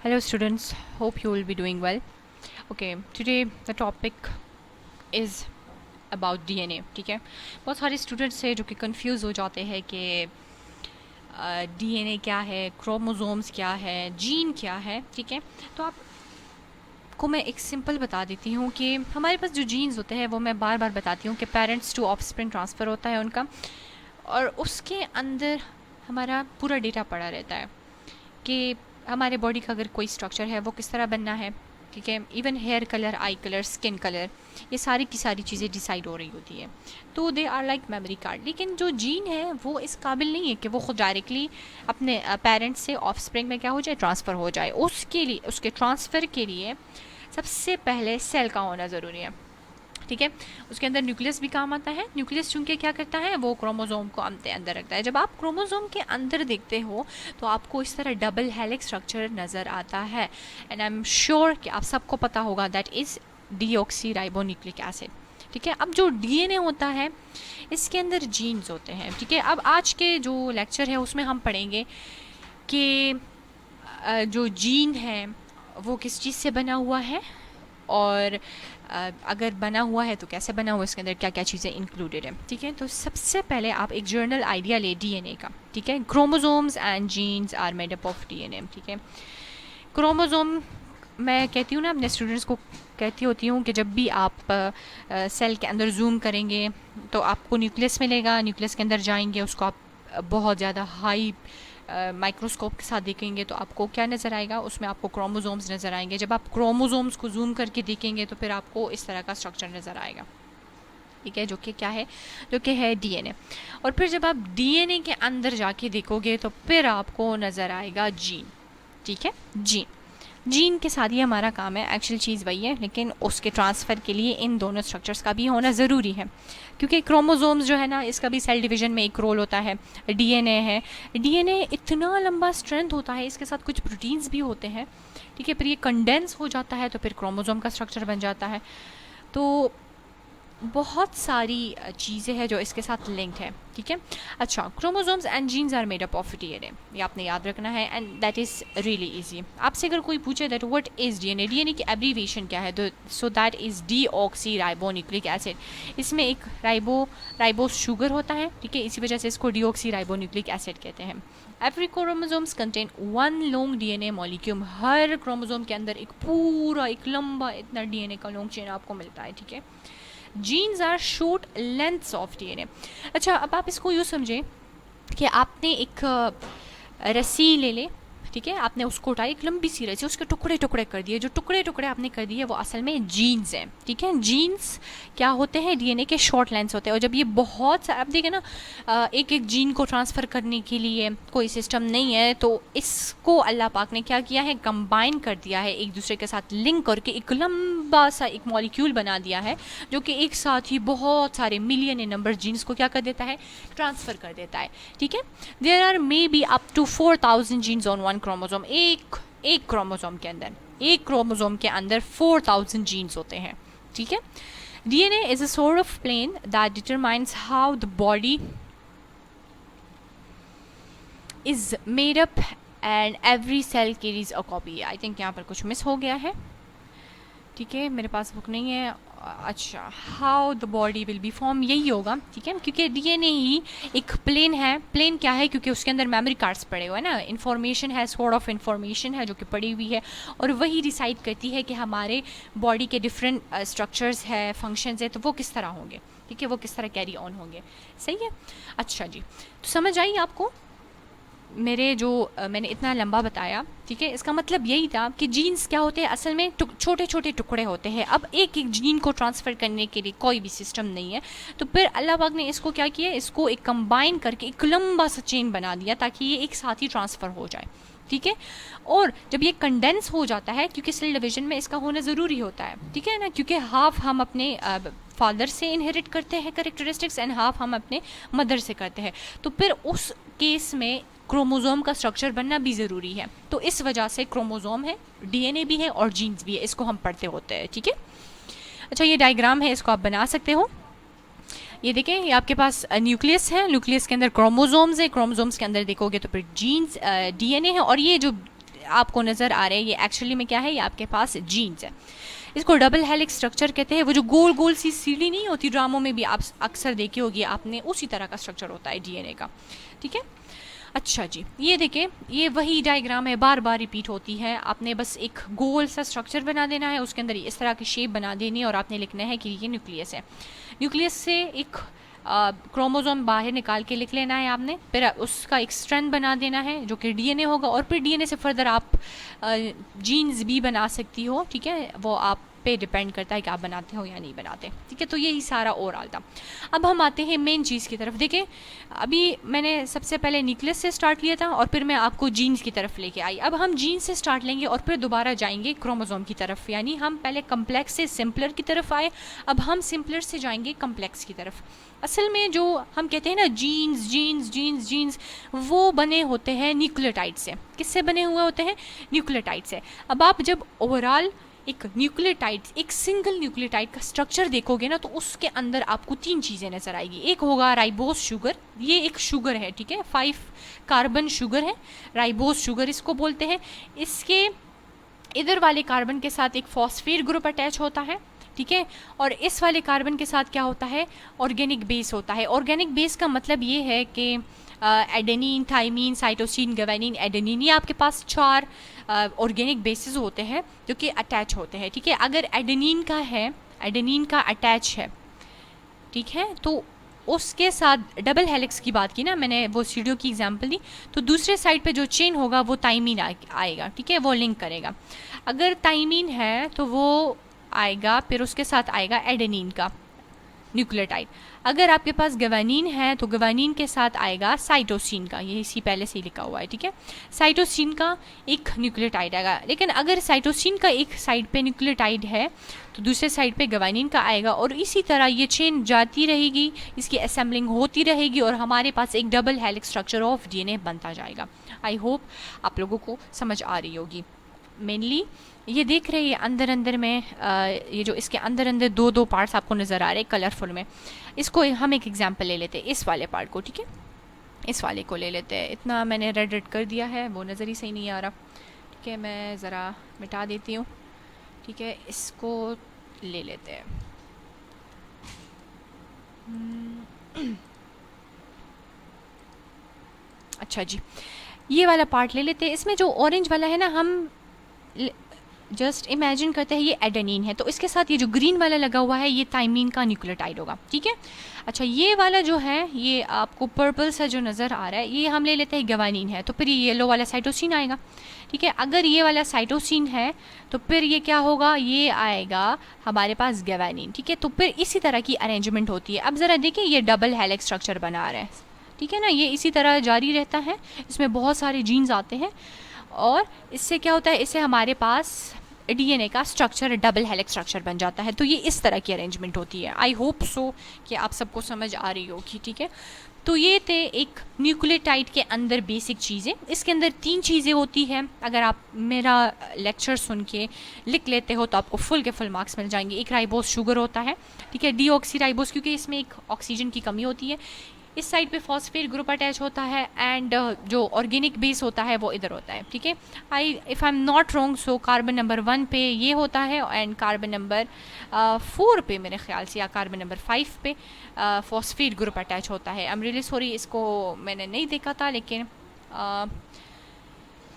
Hello students, hope you will be doing well. Okay, today the topic is about DNA. ठीक है, बहुत सारे students हैं जो कि कंफ्यूज हो जाते हैं कि DNA क्या है, क्रोमोसोम्स क्या है, जीन क्या है. ठीक है, तो आपको मैं एक सिंपल बता देती हूँ कि हमारे पास जो जीन्स होते हैं वो मैं बार बार बताती हूँ कि पेरेंट्स टू ऑफस्प्रिंग ट्रांसफ़र होता है उनका, और उसके अंदर हमारा पूरा डेटा पड़ा रहता है कि हमारे बॉडी का अगर कोई स्ट्रक्चर है वो किस तरह बनना है. ठीक है, even hair colour, eye colour, skin colour, ये सारी की सारी चीज़ें डिसाइड हो रही होती है. तो they are like memory card. लेकिन जो जीन है वो इस काबिल नहीं है कि वो खुद डायरेक्टली अपने पेरेंट्स से ऑफस्प्रिंग में क्या हो जाए, ट्रांसफ़र हो जाए. उसके लिए, उसके ट्रांसफ़र के लिए सबसे पहले सेल का होना ज़रूरी है. ठीक है, उसके अंदर न्यूक्लियस भी काम आता है. न्यूक्लियस चूंकि क्या करता है, वो क्रोमोसोम को अंदर रखता है. जब आप क्रोमोसोम के अंदर देखते हो तो आपको इस तरह डबल हेलिक्स स्ट्रक्चर नज़र आता है. एंड आई एम श्योर कि आप सबको पता होगा दैट इज़ डीऑक्सीराइबोन्यूक्लिक एसिड. ठीक है, अब जो डीएनए होता है इसके अंदर जीन्स होते हैं. ठीक है, अब आज के जो लेक्चर है उसमें हम पढ़ेंगे कि जो जीन है वो किस चीज़ से बना हुआ है, और अगर बना हुआ है तो कैसे बना हुआ, इसके अंदर क्या क्या चीज़ें इंक्लूडेड है. ठीक है, तो सबसे पहले आप एक जर्नल आइडिया ले डीएनए का. ठीक है, chromosomes and genes are made up of DNA. ठीक है, क्रोमोसोम मैं कहती हूँ ना, अपने स्टूडेंट्स को कहती होती हूँ कि जब भी आप सेल के अंदर जूम करेंगे तो आपको न्यूक्लियस मिलेगा. न्यूक्लियस के अंदर जाएंगे, उसको आप बहुत ज़्यादा हाई माइक्रोस्कोप के साथ देखेंगे तो आपको क्या नज़र आएगा, उसमें आपको क्रोमोसोम्स नज़र आएंगे. जब आप क्रोमोसोम्स को जूम करके देखेंगे तो फिर आपको इस तरह का स्ट्रक्चर नज़र आएगा. ठीक है, जो कि क्या है, जो कि है डीएनए. और फिर जब आप डीएनए के अंदर जाके देखोगे तो फिर आपको नज़र आएगा जीन. ठीक है, जीन के साथ ही हमारा काम है. एक्चुअल चीज़ वही है, लेकिन उसके ट्रांसफ़र के लिए इन दोनों स्ट्रक्चर्स का भी होना ज़रूरी है, क्योंकि क्रोमोसोम्स जो है ना, इसका भी सेल डिवीजन में एक रोल होता है. डीएनए है, डीएनए इतना लंबा स्ट्रेंथ होता है, इसके साथ कुछ प्रोटीन्स भी होते हैं. ठीक है, फिर ये कंडेंस हो जाता है तो फिर क्रोमोसोम का स्ट्रक्चर बन जाता है. तो बहुत सारी चीज़ें हैं जो इसके साथ लिंक्ड है. ठीक है, अच्छा, chromosomes and genes are made up of DNA, ये आपने याद रखना है. And that is really easy. आपसे अगर कोई पूछे that what is DNA, DNA की एब्रीविएशन क्या है, तो so that is deoxyribonucleic acid. इसमें एक राइबोस शुगर होता है. ठीक है, इसी वजह से इसको डीऑक्सीराइबोन्यूक्लिक एसिड कहते हैं. Every chromosomes contain one long DNA molecule. हर क्रोमोसोम के अंदर एक पूरा, एक लंबा इतना डीएनए का लॉन्ग चेन आपको मिलता है. ठीक है, genes are short lengths of DNA. अच्छा, अब आप इसको यूँ समझें कि आपने एक रस्सी ले ले. ठीक है, आपने उसको उठाई, एक लंबी सी रस्सी, उसके टुकड़े टुकड़े कर दिए. जो टुकड़े टुकड़े आपने कर दिए वो असल में जीन्स हैं. ठीक है, जीन्स क्या होते हैं, डीएनए के शॉर्ट लेंथ्स होते हैं. और जब ये बहुत सा, आप देखें ना, एक एक जीन को ट्रांसफ़र करने के लिए कोई सिस्टम नहीं है, तो इसको अल्लाह पाक ने क्या किया है, कंबाइन कर दिया है, एक दूसरे के साथ लिंक करके एक लंबा सा एक मॉलिक्यूल बना दिया है, जो कि एक साथ ही बहुत सारे मिलियन नंबर जीन्स को क्या कर देता है, ट्रांसफ़र कर देता है. ठीक है, there are maybe up to 4000 genes on one chromosome. एक क्रोमोसोम के अंदर, एक क्रोमोसोम के अंदर 4000 जीन्स होते हैं. ठीक है, DNA is a sort of plane that determines how the body is made up and every cell carries a copy. I think यहाँ पर कुछ मिस हो गया है. ठीक है, मेरे पास बुक नहीं है. अच्छा, how the body will be form, यही होगा. ठीक है, क्योंकि डीएनए ही एक प्लेन है. प्लेन क्या है, क्योंकि उसके अंदर मेमोरी कार्ड्स पड़े हुए हैं ना, इन्फॉर्मेशन है, सॉर्ट ऑफ इन्फॉर्मेशन है जो कि पड़ी हुई है, और वही डिसाइड करती है कि हमारे बॉडी के डिफरेंट स्ट्रक्चर्स है, फंक्शंस है, तो वो किस तरह होंगे. ठीक है, वो किस तरह कैरी ऑन होंगे. सही है. अच्छा जी, तो समझ आई आपको मेरे जो मैंने इतना लंबा बताया. ठीक है, इसका मतलब यही था कि जीन्स क्या होते हैं, असल में छोटे छोटे टुकड़े होते हैं. अब एक एक जीन को ट्रांसफ़र करने के लिए कोई भी सिस्टम नहीं है, तो फिर अल्लाह पाक ने इसको क्या किया, इसको एक कंबाइन करके एक लंबा सा चेन बना दिया ताकि ये एक साथ ही ट्रांसफ़र हो जाए. ठीक है, और जब ये कंडेंस हो जाता है, क्योंकि सेल डिवीजन में इसका होना ज़रूरी होता है. ठीक है ना, क्योंकि हाफ हम अपने फादर से इनहेरिट करते हैं कैरेक्टरिस्टिक्स, एंड हाफ हम अपने मदर से करते हैं. तो फिर उस केस में क्रोमोसोम का स्ट्रक्चर बनना भी ज़रूरी है. तो इस वजह से क्रोमोसोम है, डीएनए भी है और जीन्स भी है, इसको हम पढ़ते होते हैं. ठीक है, अच्छा, ये डायग्राम है, इसको आप बना सकते हो. ये देखें, ये आपके पास न्यूक्लियस है, न्यूक्लियस के अंदर क्रोमोसोम्स है, क्रोमोसोम्स के अंदर देखोगे तो फिर जीन्स, डीएनए है, और ये जो आपको नज़र आ रहे हैं, ये एक्चुअली में क्या है, ये आपके पास जीन्स है। इसको डबल हेलिक्स स्ट्रक्चर कहते हैं। वो जो गोल गोल सी सीढ़ी नहीं होती, ड्रामों में भी आप अक्सर देखी होगी आपने, उसी तरह का स्ट्रक्चर होता है डीएनए का, ठीक है। अच्छा जी, ये देखिए, ये वही डायग्राम है, बार बार रिपीट होती है। आपने बस एक गोल सा स्ट्रक्चर बना देना है, उसके अंदर इस तरह की शेप बना देनी है और आपने लिखना है कि ये न्यूक्लियस है। न्यूक्लियस से एक क्रोमोसोम बाहर निकाल के लिख लेना है आपने, फिर उसका एक स्ट्रैंड बना देना है जो कि डीएनए होगा, और फिर डीएनए से फर्दर आप जीन्स भी बना सकती हो, ठीक है। वो आप पे डिपेंड करता है कि आप बनाते हो या नहीं बनाते, ठीक है। तो यही सारा ओवरऑल था। अब हम आते हैं मेन चीज़ की तरफ। देखिए, अभी मैंने सबसे पहले न्यूक्लियस से स्टार्ट लिया था और फिर मैं आपको जीन्स की तरफ लेके आई। अब हम जीन्स से स्टार्ट लेंगे और फिर दोबारा जाएंगे क्रोमोसोम की तरफ, यानी हम पहले कम्प्लेक्स से सिंपलर की तरफ आए, अब हम सिंपलर से जाएंगे कम्प्लेक्स की तरफ। असल में जो हम कहते हैं ना जीन्स जीन्स जीन्स जीन्स, वो बने होते हैं न्यूक्लियोटाइड से। किससे बने हुए होते हैं? न्यूक्लियोटाइड से। अब आप जब ओवरऑल एक न्यूक्लियोटाइड, एक सिंगल न्यूक्लियोटाइड का स्ट्रक्चर देखोगे ना, तो उसके अंदर आपको 3 चीज़ें नज़र आएगी। एक होगा राइबोस शुगर, ये एक शुगर है, ठीक है, 5 कार्बन शुगर है, राइबोस शुगर इसको बोलते हैं। इसके इधर वाले कार्बन के साथ एक फॉस्फेट ग्रुप अटैच होता है, ठीक है, और इस वाले कार्बन के साथ क्या होता है? ऑर्गेनिक बेस होता है। ऑर्गेनिक बेस का मतलब ये है कि adenine, thymine, cytosine, guanine, adenine, ये आपके पास 4 ऑर्गेनिक बेसिस होते हैं जो कि अटैच होते हैं, ठीक है। अगर एडेनिन का है, एडेनिन का अटैच है, ठीक है, तो उसके साथ डबल हेलिक्स की बात की ना मैंने, वो सीडियो की एग्जांपल दी, तो दूसरे साइड पे जो चेन होगा वो थाइमीन आएगा, ठीक है, वो लिंक करेगा। अगर थाइमीन है तो वो आएगा, फिर उसके साथ आएगा एडेनिन का न्यूक्लियोटाइड। अगर आपके पास ग्वानिन है तो ग्वानिन के साथ आएगा साइटोसिन का, ये इसी पहले से लिखा हुआ है, ठीक है। साइटोसिन का एक न्यूक्लियोटाइड आएगा, लेकिन अगर साइटोसिन का एक साइड पे न्यूक्लियोटाइड है तो दूसरे साइड पे ग्वानिन का आएगा, और इसी तरह ये चेन जाती रहेगी, इसकी असेंबलिंग होती रहेगी और हमारे पास एक double helix structure of DNA बनता जाएगा। आई होप आप लोगों को समझ आ रही होगी। मेनली ये देख रहे हैं अंदर अंदर में ये जो इसके अंदर अंदर 2 पार्ट्स आपको नज़र आ रहे हैं कलरफुल में। इसको हम एक एग्जांपल ले लेते हैं, इस वाले पार्ट को, ठीक है, इस वाले को ले लेते हैं। इतना मैंने रेड कर दिया है, वो नज़र ही सही नहीं आ रहा, ठीक है, मैं ज़रा मिटा देती हूँ, ठीक है। इसको ले लेते हैं। अच्छा जी, ये वाला पार्ट ले लेते हैं। इसमें जो ऑरेंज वाला है ना, हम जस्ट इमेजिन करते हैं ये एडेनिन है, तो इसके साथ ये जो ग्रीन वाला लगा हुआ है ये थाइमीन का न्यूक्लियोटाइड होगा, ठीक है। अच्छा, ये वाला जो है, ये आपको पर्पल सा जो नज़र आ रहा है, ये हम ले लेते हैं ग्वानिन है, तो फिर ये येलो वाला साइटोसिन आएगा, ठीक है। अगर ये वाला साइटोसिन है तो फिर ये क्या होगा? ये आएगा हमारे पास ग्वानिन, ठीक है। तो फिर इसी तरह की अरेंजमेंट होती है। अब ज़रा देखिए, ये डबल हेलिक्स स्ट्रक्चर बना रहा है, ठीक है ना, ये इसी तरह जारी रहता है, इसमें बहुत सारे जीन्स आते हैं और इससे क्या होता है, इससे हमारे पास डीएनए का स्ट्रक्चर डबल हेलिक्स स्ट्रक्चर बन जाता है। तो ये इस तरह की अरेंजमेंट होती है। आई होप सो कि आप सबको समझ आ रही होगी, ठीक है। तो ये थे एक न्यूक्लियोटाइड के अंदर बेसिक चीज़ें। इसके अंदर 3 चीज़ें होती हैं। अगर आप मेरा लेक्चर सुन के लिख लेते हो तो आपको फुल के फुल मार्क्स मिल जाएंगे। एक राइबोस शुगर होता है, ठीक है, डीऑक्सी राइबोस, क्योंकि इसमें एक ऑक्सीजन की कमी होती है। इस साइड पे फॉस्फेट ग्रुप अटैच होता है एंड जो ऑर्गेनिक बेस होता है वो इधर होता है, ठीक है। If I am not wrong so carbon number 1 पे ये होता है एंड कार्बन नंबर 4 पे मेरे ख्याल से, या कार्बन नंबर 5 पे फॉस्फेट ग्रुप अटैच होता है। आई एम रियली सॉरी, इसको मैंने नहीं देखा था, लेकिन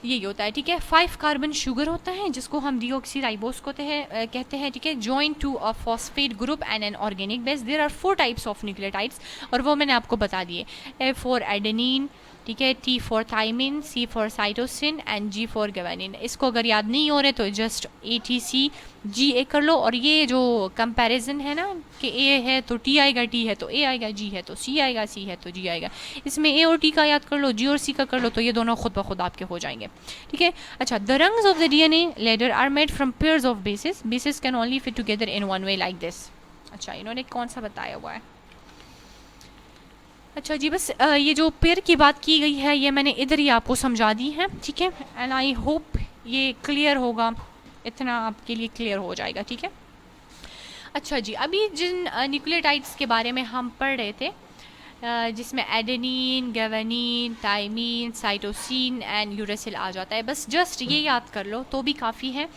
यही होता है, ठीक है। 5 कार्बन शुगर होता है जिसको हम डीऑक्सी राइबोस को कहते हैं, ठीक है। Join to a phosphate group and an organic base. There are 4 types of nucleotides और वो मैंने आपको बता दिए। ए फॉर एडेनिन, ठीक है, T for thymine, C for cytosine and G for guanine. इसको अगर याद नहीं हो रहे तो जस्ट ATCGA कर लो। और ये जो कंपैरिजन है ना कि ए है तो टी आएगा, टी है तो ए आएगा, जी है तो सी आएगा, सी है तो जी आएगा, इसमें ए और टी का याद कर लो, जी और सी का कर लो, तो ये दोनों खुद ब खुद आपके हो जाएंगे, ठीक है। अच्छा, the rungs of the DNA ladder are made from pairs of bases. Bases can only fit together in one way like this. अच्छा, इन्होंने कौन सा बताया हुआ है? अच्छा जी, बस ये जो पेयर की बात की गई है ये मैंने इधर ही आपको समझा दी है, ठीक है। एंड आई होप ये क्लियर होगा, इतना आपके लिए क्लियर हो जाएगा, ठीक है। अच्छा जी, अभी जिन न्यूक्लियोटाइड्स के बारे में हम पढ़ रहे थे, जिसमें adenine, guanine, thymine, cytosine and uracil आ जाता है। बस जस्ट ये याद कर लो तो भी काफ़ी है।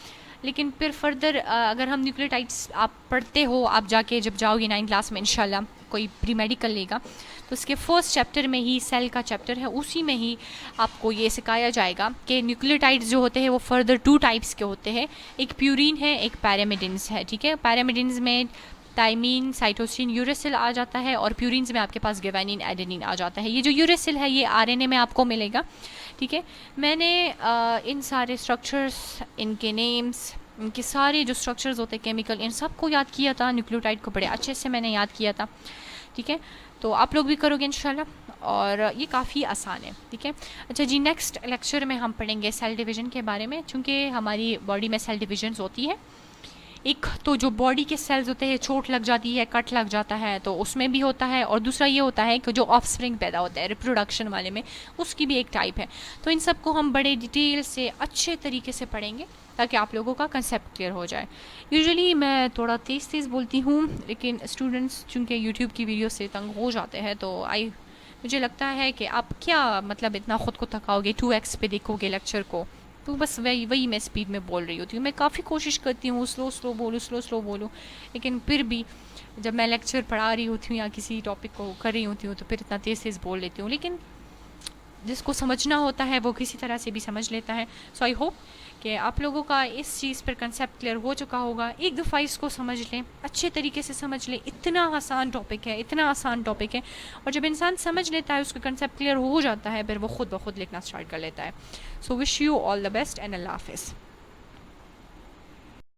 लेकिन फिर फर्दर अगर हम न्यूक्लियोटाइड्स आप पढ़ते हो, आप जाके जब जाओगे 9 क्लास में इंशाल्लाह, कोई प्री मेडिकल लेगा तो उसके फर्स्ट चैप्टर में ही सेल का चैप्टर है, उसी में ही आपको ये सिखाया जाएगा कि न्यूक्लियोटाइड्स जो होते हैं वो फर्दर 2 टाइप्स के होते हैं, एक प्यूरिन है, एक पैरामिडिन्स है। ठीक है, पैरामिडिन्स में थायमीन, साइटोसिन, यूरेसिल आ जाता है और प्यूरिन्स में आपके पास गैवानीन, एडेनिन आ जाता है। ये जो यूरेसिल है ये आरएनए में आपको मिलेगा। ठीक है, मैंने इन सारे स्ट्रक्चर्स, इनके नेम्स, इनके सारे जो स्ट्रक्चर्स होते हैं केमिकल, इन सब को याद किया था। न्यूक्लियोटाइड को बड़े अच्छे से मैंने याद किया था। ठीक है, तो आप लोग भी करोगे इंशाल्लाह और ये काफ़ी आसान है। ठीक है, अच्छा जी, नेक्स्ट लेक्चर में हम पढ़ेंगे सेल डिवीज़न के बारे में। चूँकि हमारी बॉडी में सेल डिविजन्स होती है, एक तो जो बॉडी के सेल्स होते हैं, चोट लग जाती है, कट लग जाता है तो उसमें भी होता है, और दूसरा ये होता है कि जो ऑफस्प्रिंग पैदा होता है रिप्रोडक्शन वाले में, उसकी भी एक टाइप है। तो इन सब को हम बड़े डिटेल से अच्छे तरीके से पढ़ेंगे ताकि आप लोगों का कंसेप्ट क्लियर हो जाए। यूजुअली मैं थोड़ा तेज़ तेज़ बोलती हूँ, लेकिन स्टूडेंट्स चूँकि यूट्यूब की वीडियो से तंग हो जाते हैं तो मुझे लगता है कि आप क्या मतलब इतना ख़ुद को थकाओगे, 2x पे देखोगे लेक्चर को, तो बस वही मैं स्पीड में बोल रही होती हूँ। मैं काफ़ी कोशिश करती हूँ स्लो बोलूँ, लेकिन फिर भी जब मैं लेक्चर पढ़ा रही होती हूँ या किसी टॉपिक को कर रही होती हूँ तो फिर इतना तेज़ तेज़ बोल लेती हूँ। लेकिन जिसको समझना होता है वो किसी तरह से भी समझ लेता है। सो आई होप कि आप लोगों का इस चीज़ पर कंसेप्ट क्लियर हो चुका होगा। एक दफ़ा इसको समझ लें, अच्छे तरीके से समझ लें। इतना आसान टॉपिक है, इतना आसान टॉपिक है, और जब इंसान समझ लेता है, उसका कंसेप्ट क्लियर हो जाता है, फिर वो खुद ब खुद लिखना स्टार्ट कर लेता है। So wish you all the best and अल्लाह हाफिज़।